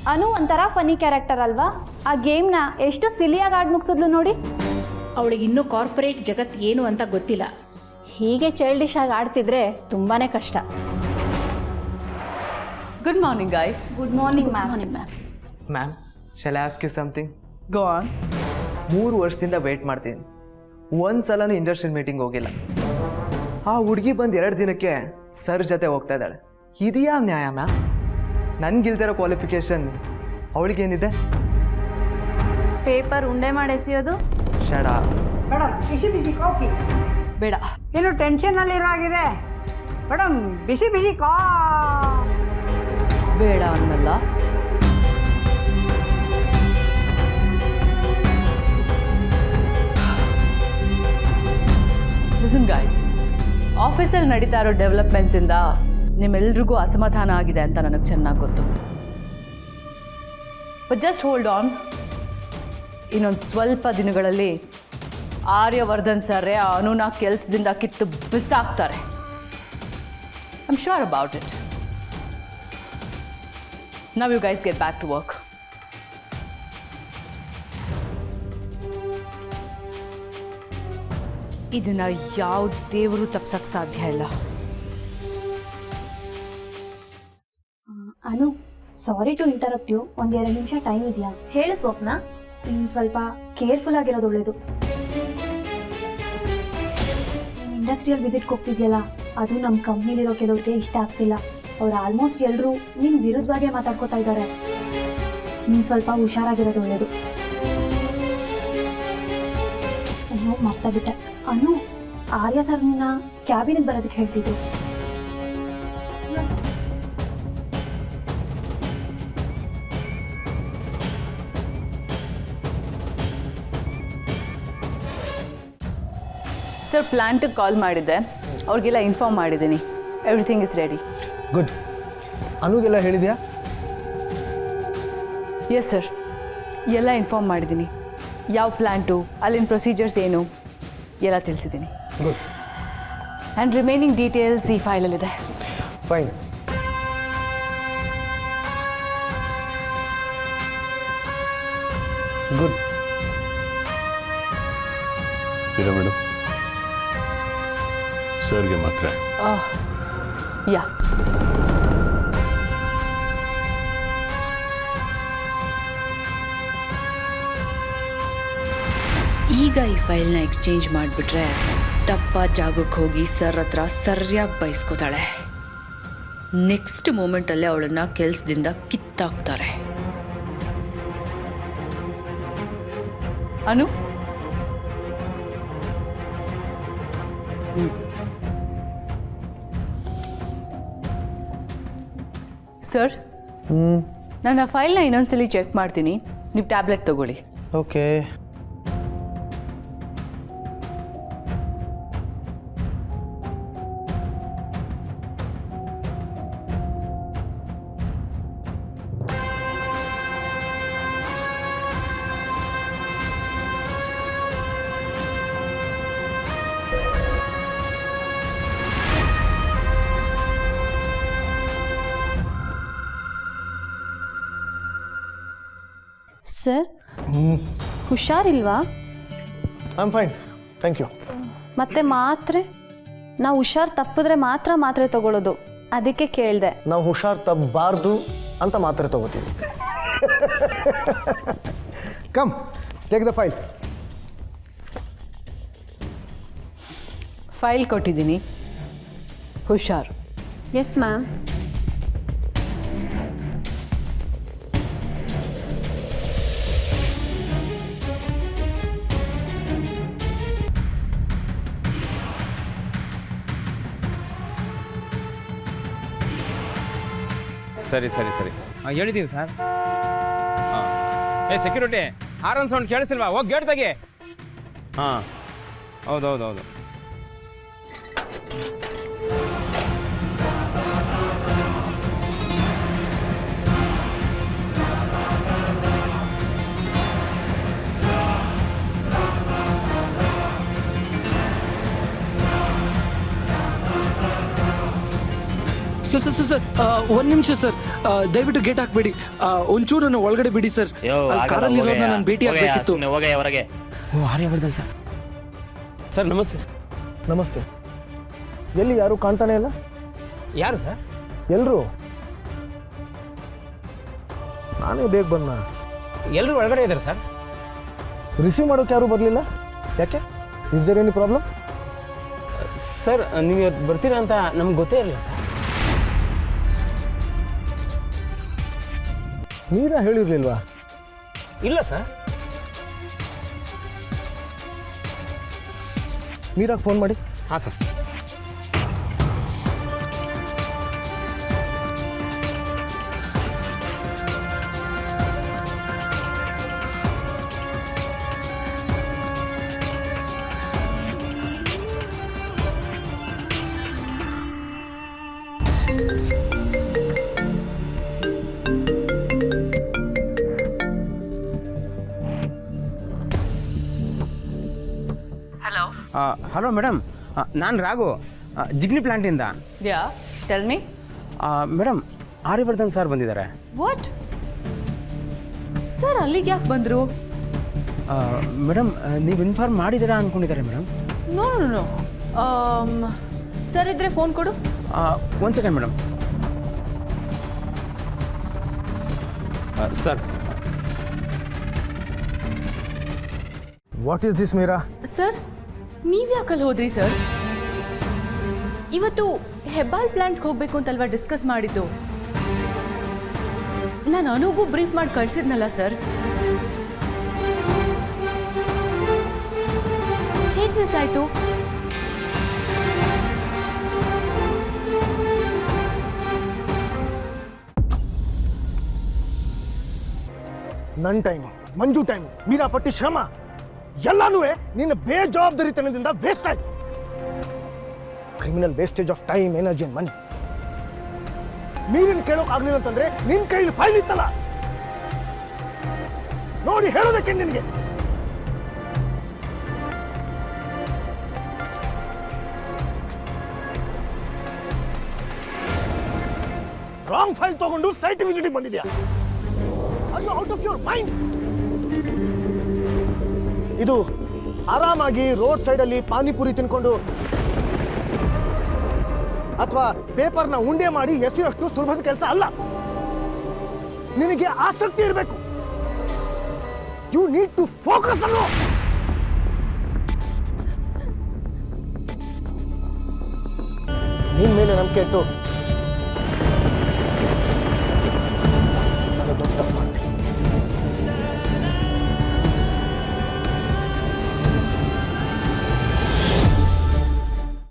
ಅನು ಒಂಥರ ಫನಿ ಕ್ಯಾರೆಕ್ಟರ್ ಅಲ್ವಾ? ಆ ಗೇಮ್ನ ಎಷ್ಟು ಸಿಲಿಯಾಗಿ ಆಡಿ ಮುಗಿಸಿದ್ಲು ನೋಡಿ. ಅವಳಿಗೆ ಇನ್ನೂ ಕಾರ್ಪೊರೇಟ್ ಜಗತ್ತು ಏನು ಅಂತ ಗೊತ್ತಿಲ್ಲ. ಹೀಗೆ ಚೈಲ್ಡಿಶ್ ಆಗಿ ಆಡ್ತಿದ್ರೆ ತುಂಬಾ ಕಷ್ಟ. Good morning guys. Good morning ma'am. Ma'am, shall I ask you something? Go on. 3 ವರ್ಷದಿಂದ ವೆಯ್ಟ್ ಮಾಡ್ತೀನಿ, ಒಂದು ಸಲನೂ ಇಂಡಸ್ಟ್ರಿಯಲ್ ಮೀಟಿಂಗ್ ಹೋಗಿಲ್ಲ. ಆ ಹುಡುಗಿ ಬಂದು 2 ದಿನಕ್ಕೆ ಸರ್ ಜೊತೆ ಹೋಗ್ತಾ ಇದ್ದಾಳೆ. ಇದೆಯಾ ನ್ಯಾಯ ಮ್ಯಾಮ್? ನನಗಿಲ್ದಿರೋ ಕ್ವಾಲಿಫಿಕೇಷನ್ ಅವಳಿಗೇನಿದೆ? ಪೇಪರ್ ಉಂಡೆ ಮಾಡಿ ಎಸೆಯೋದು. ಶಡ ಮೇಡಮ್ ಬಿಸಿ ಬಿಸಿ ಕಾಫಿ. ಬೇಡ. ಏನು ಟೆನ್ಷನ್ನಲ್ಲಿರೋ ಆಗಿದೆ ಮೇಡಮ್, ಬಿಸಿ ಬಿಸಿ ಬೇಡ ಅನ್ನಲ್ಲ. ಲಿಸನ್ ಗೈಸ್, ಆಫೀಸಲ್ಲಿ ನಡೀತಾ ಇರೋ ಡೆವಲಪ್ಮೆಂಟ್ಸಿಂದ ನಿಮ್ಮೆಲ್ರಿಗೂ ಅಸಮಾಧಾನ ಆಗಿದೆ ಅಂತ ನನಗೆ ಚೆನ್ನಾಗಿ ಗೊತ್ತು. But just hold on. ಇನ್ನೊಂದು ಸ್ವಲ್ಪ ದಿನಗಳಲ್ಲಿ ಆರ್ಯವರ್ಧನ್ ಸರ್ರೆ ಆ ಅನುನ ಕೆಲಸದಿಂದ ಕಿತ್ತು ಬಿಸಾಕ್ತಾರೆ. I am sure about it. Now you guys get back to work. ಇದನ್ನ ಯಾವ ದೇವರು ತಪ್ಸಕ್ ಸಾಧ್ಯ ಇಲ್ಲ. ಅನು, ಸಾರಿ ಟು ಇಂಟರಪ್ಟ್ ಯು. 1-2 ನಿಮಿಷ ಟೈಮ್ ಇದೆಯಾ? ಹೇಳು ಸ್ವಪ್ನ. ಸ್ವಲ್ಪ ಕೇರ್ಫುಲ್ ಆಗಿರೋದು ಒಳ್ಳೇದು. ಇಂಡಸ್ಟ್ರಿಯಲ್ ವಿಸಿಟ್ಗೆ ಹೋಗ್ತಿದ್ಯಲ್ಲ, ಅದು ನಮ್ಮ ಕಂಪ್ನಿಲಿರೋ ಕೆಲವ್ರಿಗೆ ಇಷ್ಟ ಆಗ್ತಿಲ್ಲ. ಅವ್ರು ಆಲ್ಮೋಸ್ಟ್ ಎಲ್ಲರೂ ನಿನ್ನ ವಿರುದ್ಧವಾಗೇ ಮಾತಾಡ್ಕೋತಾ ಇದ್ದಾರೆ. ನೀನು ಸ್ವಲ್ಪ ಹುಷಾರಾಗಿರೋದು ಒಳ್ಳೇದು. ಅಯ್ಯೋ ಮರ್ತಬಿಟ್ಟೆ. ಅನು, ಆರ್ಯ ಸರ್ ನಿನ್ನ ಕ್ಯಾಬಿನಿಗೆ ಬರೋದಕ್ಕೆ ಹೇಳ್ತಿದ್ರು. ಸರ್, ಪ್ಲಾಂಟಿಗೆ ಕಾಲ್ ಮಾಡಿದ್ದೆ, ಅವ್ರಿಗೆಲ್ಲ ಇನ್ಫಾರ್ಮ್ ಮಾಡಿದ್ದೀನಿ. Everything is ready. ಗುಡ್. ಅನುಗೆಲ್ಲ ಹೇಳಿದ್ಯಾ? ಎಸ್ ಸರ್, ಎಲ್ಲ ಇನ್ಫಾರ್ಮ್ ಮಾಡಿದ್ದೀನಿ. ಯಾವ ಪ್ಲ್ಯಾಂಟು, ಅಲ್ಲಿನ ಪ್ರೊಸೀಜರ್ಸ್ ಏನು ಎಲ್ಲ ತಿಳಿಸಿದ್ದೀನಿ. ಗುಡ್. ಆ್ಯಂಡ್ ರಿಮೈನಿಂಗ್ ಡೀಟೇಲ್ಸ್ ಈ ಫೈಲಲ್ಲಿದೆ. ಫೈನ್. ಗುಡ್. ಇಲ್ಲ ಮೇಡಮ್, ಸರ್ಗೆ ಮಾತ್ರ. ಯಾ. ಈಗ ಈ ಫೈಲ್ನ ಎಕ್ಸ್ಚೇಂಜ್ ಮಾಡಿಬಿಟ್ರೆ ತಪ್ಪ ಜಾಗಕ್ಕೆ ಹೋಗಿ ಸರ್ ಹತ್ರ ಸರಿಯಾಗಿ ಬಯಸ್ಕೋತಾಳೆ. ನೆಕ್ಸ್ಟ್ ಮೂಮೆಂಟಲ್ಲೇ ಅವಳನ್ನು ಕೆಲಸದಿಂದ ಕಿತ್ತಾಕ್ತಾರೆ. ಅನು, ಸರ್, ನಾನು ಆ ಫೈಲ್ನ ಇನ್ನೊಂದ್ಸಲಿ ಚೆಕ್ ಮಾಡ್ತೀನಿ. ನೀವು ಟ್ಯಾಬ್ಲೆಟ್ ತಗೊಳ್ಳಿ. ಓಕೆ. ಸರ್, ಹುಷಾರಿಲ್ವಾ? I am fine, thank you. ಮತ್ತೆ ಮಾತ್ರೆ? ನಾವು ಹುಷಾರು ತಪ್ಪಿದ್ರೆ ಮಾತ್ರೆ ತಗೊಳ್ಳೋದು, ಅದಕ್ಕೆ ಕೇಳಿದೆ. ನಾವು ಹುಷಾರು ತಪ್ಪಬಾರ್ದು ಅಂತ ಮಾತ್ರೆ ತಗೋತೀವಿ. Come, take the file. File ಕೊಟ್ಟಿದ್ದೀನಿ, ಹುಷಾರು. Yes ma'am. ಸರಿ ಹೇಳಿದ್ದೀವಿ ಸರ್. ಹಾಂ, ಸೆಕ್ಯೂರಿಟಿ, ಹಾರನ್ ಸೌಂಡ್ ಕೇಳಿಸಿಲ್ವಾ? ಹೋಗಿ ಗೇಟ್ ತೆಗಿ. ಹಾಂ, ಹೌದು. ಸರ್ ಒಂದು ನಿಮಿಷ ಸರ್, ದಯವಿಟ್ಟು ಗೇಟ್ ಹಾಕ್ಬೇಡಿ, ಒಂಚೂರು ನನ್ನ ಒಳಗಡೆ ಬಿಡಿ ಸರ್. ಕಾರಲ್ಲಿ ನಾನು ಭೇಟಿ ಆಗಬೇಕಿತ್ತು. ಹೊರಗೆ ಓ ಆರ್ಯವರ್ಧನ್ ಸರ್. ಸರ್ ನಮಸ್ತೆ. ನಮಸ್ತೆ. ಎಲ್ಲಿ ಯಾರು ಕಾಣ್ತಾನೆ ಇಲ್ಲ? ಯಾರು ಸರ್? ಎಲ್ಲರೂ ನಾನೇ ಬೇಗ ಬಂದ. ಎಲ್ಲರೂ ಒಳಗಡೆ ಇದ್ದಾರೆ ಸರ್. ರಿಸೀವ್ ಮಾಡೋಕೆ ಯಾರು ಬರಲಿಲ್ಲ, ಯಾಕೆ? Is there any problem? Sir ನೀವು ಇವತ್ತು ಬರ್ತೀರಾ ಅಂತ ನಮ್ಗೆ ಗೊತ್ತೇ ಇರಲಿಲ್ಲ ಸರ್. ಮೀರಾ ಹೇಳಿರ್ಲಿಲ್ವಾ? ಇಲ್ಲ ಸರ್. ಮೀರಾಗೆ ಫೋನ್ ಮಾಡಿ. ಹಾಂ ಸರ್. ಹಲೋ. ಹಲೋ ಮೇಡಮ್, ನಾನು ರಾಘು, ಜಿಗ್ನಿ ಪ್ಲಾಂಟಿಂದ. Ya, tell me. Madam, Aryavardhan sir ಬಂದಿದ್ದಾರೆ. ವಾಟ್ ಸರ್, ಅಲ್ಲಿಗೆ ಯಾಕೆ ಬಂದರು? ಮೇಡಮ್, ನೀವು ಇನ್ಫಾರ್ಮ್ ಮಾಡಿದ್ದೀರಾ ಅಂದ್ಕೊಂಡಿದ್ದಾರೆ madam. No no no. Sir ಇದ್ರೆ ಫೋನ್ ಕೊಡು. ಒಂದು second madam. Sir. What is this Meera? Sir ನೀವು ಯಾಕಲ್ಲಿ ಹೋದ್ರಿ ಸರ್? ಇವತ್ತು ಹೆಬ್ಬಾಳ್ ಪ್ಲಾಂಟ್ಗೆ ಹೋಗ್ಬೇಕು ಅಂತಲ್ವಾ ಡಿಸ್ಕಸ್ ಮಾಡಿದ್ದು? ನಾನು ಅನುಗೂ ಬ್ರೀಫ್ ಮಾಡಿ ಕಳಿಸಿದ್ನಲ್ಲ ಸರ್. ಹೇಗೆ ಮಿಸ್ ಆಯಿತು? ನನ್ನ ಟೈಮ್, ಮಂಜು ಟೈಮ್, ಮೀರಾ ಪಟ್ಟಿ ಶ್ರಮ ಎಲ್ಲಾನು ನಿನ್ನ ಬೇಜವಾಬ್ದಾರಿತನದಿಂದ ವೇಸ್ಟ್ ಆಯ್ತು. Criminal wastage of time, energy and money. ಮೀರಿನ ಕೇಳೋಕ್ ಆಗ್ಲಿಲ್ಲ ಅಂತಂದ್ರೆ ನಿನ್ ಕೈಲಿ ಫೈಲ್ ಇತ್ತಲ್ಲ, ನೋಡಿ ಹೇಳೋದಕ್ಕೆ ನಿನಗೆ. ರಾಂಗ್ ಫೈಲ್ ತಗೊಂಡು ಸೈಟ್ ವಿಸಿಟಿಗೆ ಬಂದಿದ್ಯಾ? ಅದು ಔಟ್ ಆಫ್ ಯುವರ್ ಮೈಂಡ್. ಇದು ಆರಾಮಾಗಿ ರೋಡ್ ಸೈಡಲ್ಲಿ ಪಾನಿಪುರಿ ತಿನ್ಕೊಂಡು ಅಥವಾ ಪೇಪರ್ನ ಉಂಡೆ ಮಾಡಿ ಎಸೆಯುವಷ್ಟು ಸುಲಭದ ಕೆಲಸ ಅಲ್ಲ. ನಿನಗೆ ಆಸಕ್ತಿ ಇರಬೇಕು. ಯು ನೀಡ್ ಟು ಫೋಕಸ್ ಅನ್ನೋ. ನಿನ್ ಮೇಲೆ ನಂಬಿಕೆ ಇಟ್ಟು